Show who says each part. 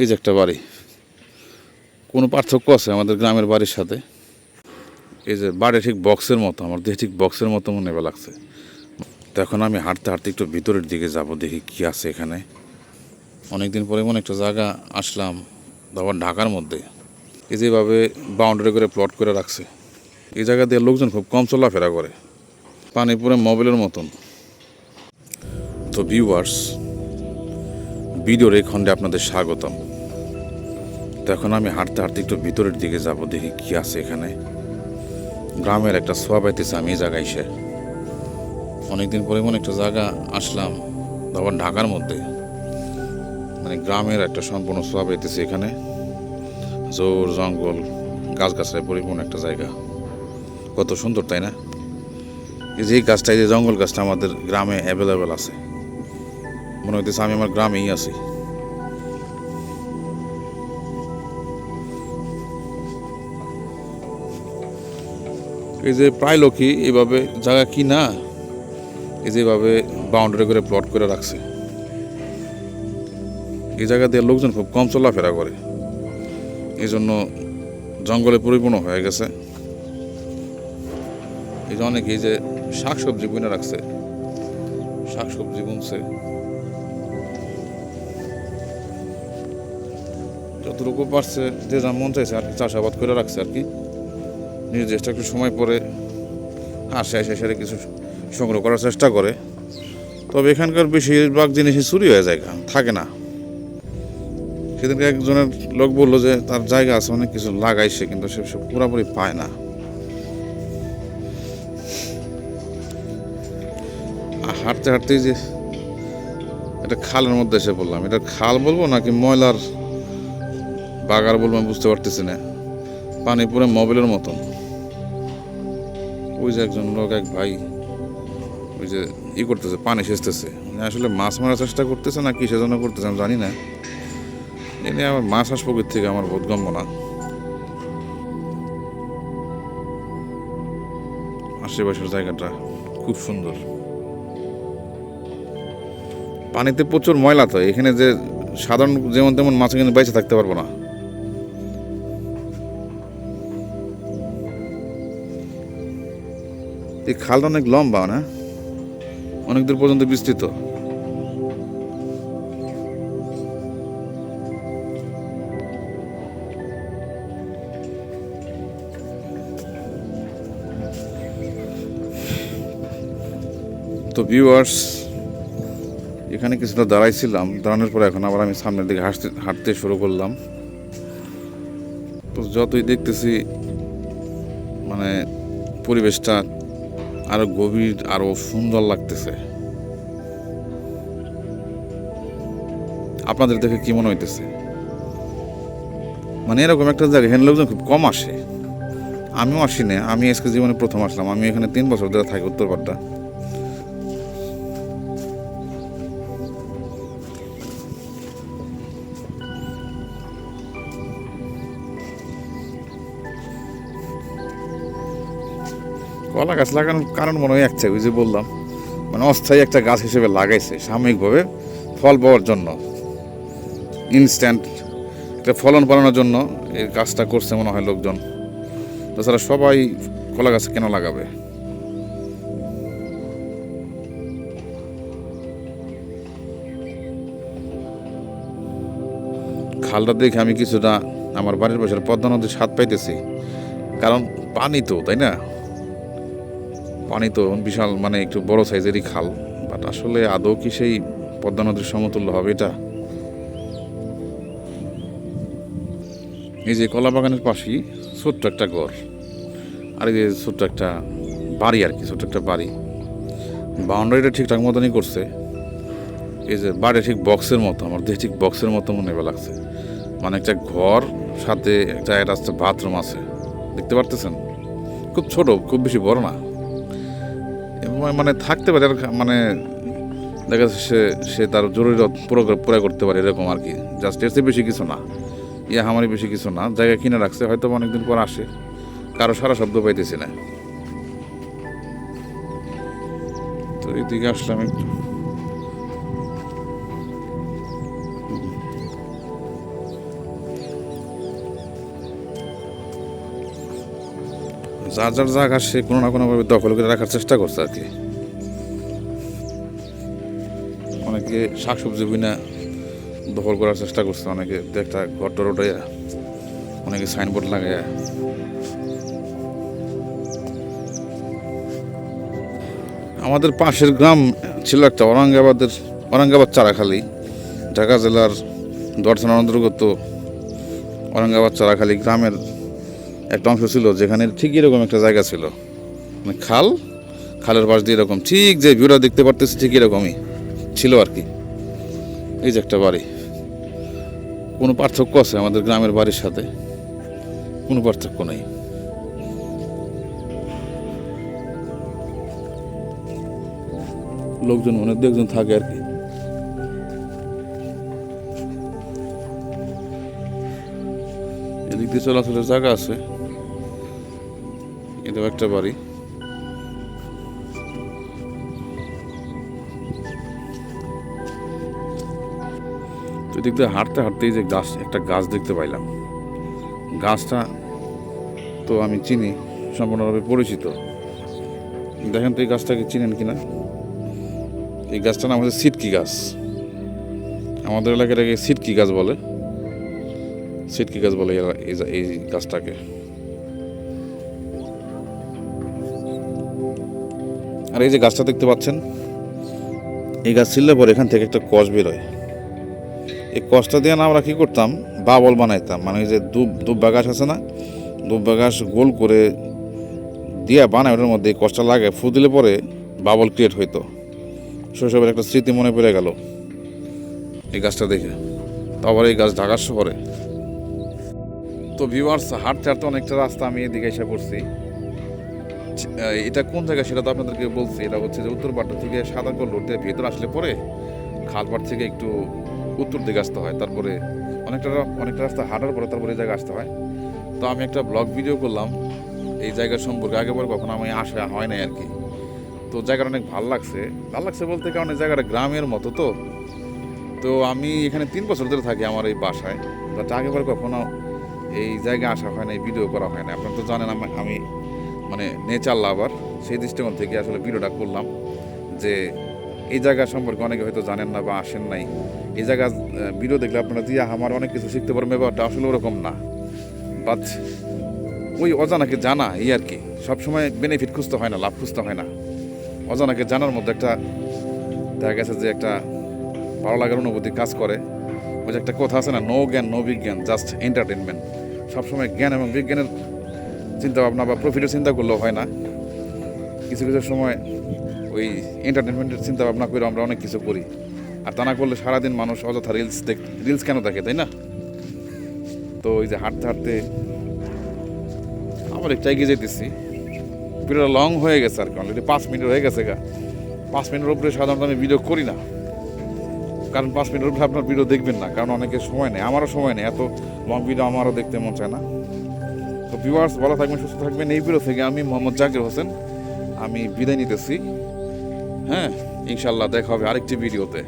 Speaker 1: এই যে একটা বাড়ি, কোনো পার্থক্য আছে আমাদের গ্রামের বাড়ির সাথে? এই যে বাড়ি ঠিক বক্সের মতো, আমার দেখে ঠিক বক্সের মতো মনে লাগছে। তো এখন আমি হাঁটতে হাঁটতে একটু ভিতরের দিকে যাব, দেখি কি আছে এখানে। অনেকদিন পরে এমন একটা জায়গা আসলাম, আবার ঢাকার মধ্যে। এই যেভাবে বাউন্ডারি করে প্লট করে রাখছে, এই জায়গা দিয়ে লোকজন খুব কম চলাফেরা করে, পানি পুরো মোবাইলের মতন। তো ভিউয়ার্স, ভিডিওর এই খণ্ডে আপনাদের স্বাগতম। তো এখন আমি হাঁটতে হাঁটতে একটু ভিতরের দিকে যাব, দেখি কি আছে এখানে। গ্রামের একটা ছোঁয়া পাইতেছে আমি এই জায়গায় এসে। অনেকদিন পরে এমন একটা জায়গা আসলাম, আবার ঢাকার মধ্যে, মানে গ্রামের একটা সম্পূর্ণ ছোঁয়া পাইতেছে এখানে। জোর জঙ্গল গাছগাছায় পরিপূর্ণ একটা জায়গা, কত সুন্দর তাই না? এই যে গাছটা, এই যে জঙ্গল গাছটা আমাদের গ্রামে অ্যাভেলেবেল আছে। মনে হইতেছে আমি আমার গ্রামেই আছি। এই যে প্রায় লোকই এইভাবে জায়গা কিনা, এই যেভাবে বাউন্ডারি করে প্লট করে রাখছে, এই জায়গা দিয়ে লোকজন খুব কম চলাফেরা করে, এই জন্য জঙ্গলে পরিপূর্ণ হয়ে গেছে। এই যে অনেকে এই যে শাকসবজি বুনে রাখছে, শাকসবজি বুনছে, যতটুকু পারছে যে যা মন চাইছে আর কি চাষাবাদ করে রাখছে আর কি। নির্দিষ্ট একটু সময় পরে আসে সেটা কিছু সংগ্রহ করার চেষ্টা করে। তবে এখানকার বেশিরভাগ জিনিসই চুরি হয়ে যায়, থাকে না। সেদিনকে একজনের লোক বললো যে তার জায়গা আছে, অনেক কিছু লাগাইছে, কিন্তু সে সব পুরোপুরি পায় না। হাঁটতে হাঁটতেই যে একটা খালের মধ্যে এসে বললাম, এটা খাল বলবো নাকি ময়লার বাগার বলবো আমি বুঝতে পারতেছি না। পানি পুরো মোবাইলের মতন। ওই যে একজন লোক, এক ভাই, ওই যে করতেছে, পানি সেচতেছে, আসলে মাছ মারার চেষ্টা করতেছে না কি সেজন্য করতেছে আমি জানি না। এ নিয়ে আমার মাছ হাঁস পুকুর থেকে আমার বোধগম্য না। আশেপাশের জায়গাটা খুব সুন্দর, পানিতে প্রচুর ময়লা। তো এখানে যে সাধারণ যেমন তেমন মাছ এখানে বেঁচে থাকতে পারবো না। এই খালটা অনেক লম্বা না, অনেক দূর পর্যন্ত বিস্তৃত। তো ভিউয়ার্স, এখানে কিছুটা দাঁড়াইছিলাম, দাঁড়ানোর পরে এখন আবার আমি সামনের দিকে হাঁটতে শুরু করলাম। তো যতই দেখতেছি মানে পরিবেশটা আরো গভীর, আরো সুন্দর লাগতেছে। আপনাদের দেখে কি মনে হইতেছে? মানে এরকম একটা জায়গা, এখানে লোকজন খুব কম আসে। আমিও আসি না, আমি আজকে জীবনে প্রথম আসলাম। আমি এখানে 3 বছর ধরে থাকি, উত্তরপাড়া। কলা গাছ লাগানোর কারণ মনে হয় একটা, ওই যে বললাম, মানে অস্থায়ী একটা গাছ হিসেবে লাগাইছে সাময়িকভাবে ফল পাওয়ার জন্য, ইনস্ট্যান্ট একটা ফলন পালনের জন্য এই কাজটা করছে মনে হয় লোকজন। তাছাড়া সবাই কলা গাছ কেন লাগাবে? খালটা দেখে আমি কিছুটা আমার বাড়ির পাশের পদ্মা নদীর স্বাদ পাইতেছি, কারণ পানি তো, তাই না? পানি তো বিশাল, মানে একটু বড় সাইজেরই খাল, বাট আসলে আদৌ কি সেই পদ্মা নদীর সমতুল্য হবে এটা? এই যে কলা বাগানের পাশেই ছোট্ট একটা ঘর, আর এই যে ছোট্ট একটা বাড়ি আর কি, ছোট্ট একটা বাড়ি। বাউন্ডারিটা ঠিকঠাক মতনই করছে। এই যে বাড়ি ঠিক বক্সের মতো, আমার দেখে ঠিক বক্সের মতো মনে লাগছে। মানে একটা ঘর, সাথে একটা রাস্তা বাথরুম আছে, দেখতে পারতেছেন? খুব ছোট, খুব বেশি বড় না, মানে থাকতে পারে, মানে দেখা যাচ্ছে সে তার জরুরত পুরো করতে পারে এরকম আর কি। জাস্ট এর চেয়ে বেশি কিছু না, আমারই বেশি কিছু না। জায়গা কিনে রাখছে, হয়তো অনেকদিন পর আসে, কারো সারা শব্দ পাইতেছি না। তো এইদিকে আসলাম একটু। যার যার জায়গা সে কোনো না কোনোভাবে দখল করে রাখার চেষ্টা করছে আর কি। অনেকে শাকসবজি বিনা দখল করার চেষ্টা করছে, অনেকে একটা ঘর টর উঠাইয়া, অনেকে সাইনবোর্ড লাগাইয়া। আমাদের পাশের গ্রাম ছিল একটা ঔরঙ্গাবাদ চারাখালী, ঢাকা জেলার দর থানার অন্তর্গত ঔরঙ্গাবাদ চারাখালী গ্রামের একটা অংশ ছিল, যেখানে ঠিক এরকম একটা জায়গা ছিল, মানে খালের পাশ দিয়ে এরকম ঠিক যে ভিউটা দেখতে পারতেছি ঠিক এরকমই ছিল আর কি। এই যে একটা বাড়ি, কোনো পার্থক্য আছে আমাদের গ্রামের বাড়ির সাথে? কোনো পার্থক্য নেই। লোকজন অনেক একজন থাকে আর কি। এদিক দিয়ে চলাচলের জায়গা আছে। এটাও একটা বাড়ি। এদিক দিয়ে হাঁটতে হাঁটতেই যে একটা গাছ দেখতে পাইলাম। গাছটা তো আমি চিনি, সম্পূর্ণভাবে পরিচিত। দেখেন তো এই গাছটাকে চিনেন কিনা। এই গাছটার নাম হচ্ছে সিটকি গাছ। আমাদের এলাকার সিটকি গাছ বলে, সিটকি গাছ বলে এই গাছটাকে। আর এই যে গাছটা দেখতে পাচ্ছেন, এই গাছ ছিললে পরে এখান থেকে একটা কষ বেরোয়। এই কষটা দিয়ে না আমরা কি করতাম, বাবল বানাইতাম। মানে এই যে দুব্বা গাছ আছে না, দুব্বা গাছ গোল করে দিয়া বানায়, ওটার মধ্যে এই কষটা লাগে, ফু দিলে পরে বাবল ক্রিয়েট হইতো। শৈশবের একটা স্মৃতি মনে পড়ে গেল এই গাছটা দেখে। তারপর এই গাছ ঢাকার শহরে। তো ভিউয়ার্স, হাঁটতে হাঁটতে অনেকটা রাস্তা আমি এদিকে এসে পড়ছি। এটা কোন জায়গা সেটা তো আপনাদেরকে বলছি। এটা হচ্ছে যে উত্তরপাড়া থেকে সাদাকল রোড দিয়ে ভেতর আসলে পরে খালপাড় থেকে একটু উত্তর দিকে আসতে হয়, তারপরে অনেকটা রাস্তা হাঁটার পরে তারপরে এই জায়গায় আসতে হয়। তো আমি একটা ব্লগ ভিডিও করলাম এই জায়গা সম্পর্কে, আগেবার কখনো আমি আসা হয় নাই আর কি। তো জায়গাটা অনেক ভালো লাগছে বলতে, কারণ এই জায়গাটা গ্রামের মতো। তো আমি এখানে 3 বছর ধরে থাকি আমার এই বাসায়, বাট আগেবার কখনো এই জায়গায় আসা হয় না, এই ভিডিও করা হয় না। আপনারা তো জানেন আমি মানে নেচার লাভার, সেই দৃষ্টিকোণ থেকে আসলে ভিডিওটা করলাম যে এই জায়গা সম্পর্কে অনেকে হয়তো জানেন না বা আসেন নাই। এই জায়গা ভিডিও দেখলে আপনারা দিয়ে আমার অনেক কিছু শিখতে পারবেন, ব্যাপারটা আসলে ওরকম না, বাট ওই অজানাকে জানা এই আর কি। সবসময় বেনিফিট খুঁজতে হয় না, লাভ খুঁজতে হয় না। অজানাকে জানার মধ্যে একটা দেখা গেছে যে একটা ভালো লাগার অনুভূতি কাজ করে। ওই যে একটা কথা আছে না, নো জ্ঞান নো বিজ্ঞান, জাস্ট এন্টারটেনমেন্ট। সবসময় জ্ঞান এবং বিজ্ঞানের চিন্তা ভাবনা বা প্রফিটের চিন্তা করলেও হয় না। কিছু কিছু সময় ওই এন্টারটেনমেন্টের চিন্তা ভাবনা করে আমরা অনেক কিছু করি, আর তা না করলে সারাদিন মানুষ অযথা রিলস কেন দেখে, তাই না? তো ওই যে হাঁটতে হাঁটতে আবার একটা এগিয়ে যেতেছি। ভিডিওটা লং হয়ে গেছে আর কি, অলরেডি 5 মিনিট হয়ে গেছে। 5 মিনিটের উপরে সাধারণত আমি ভিডিও করি না, কারণ 5 মিনিটের উপরে আপনার ভিডিও দেখবেন না, কারণ অনেকের সময় নেই, আমারও সময় নেই, এত লং ভিডিও আমারও দেখতে মন চায় না। তো ভিউয়ার্স, ভালো থাকবেন, সুস্থ থাকবেন। এই ভিডিও থেকে আমি মোহাম্মদ জাকির হোসেন, আমি বিদায় নিতেছি। হ্যাঁ, ইনশাল্লাহ দেখা হবে আরেকটি ভিডিওতে।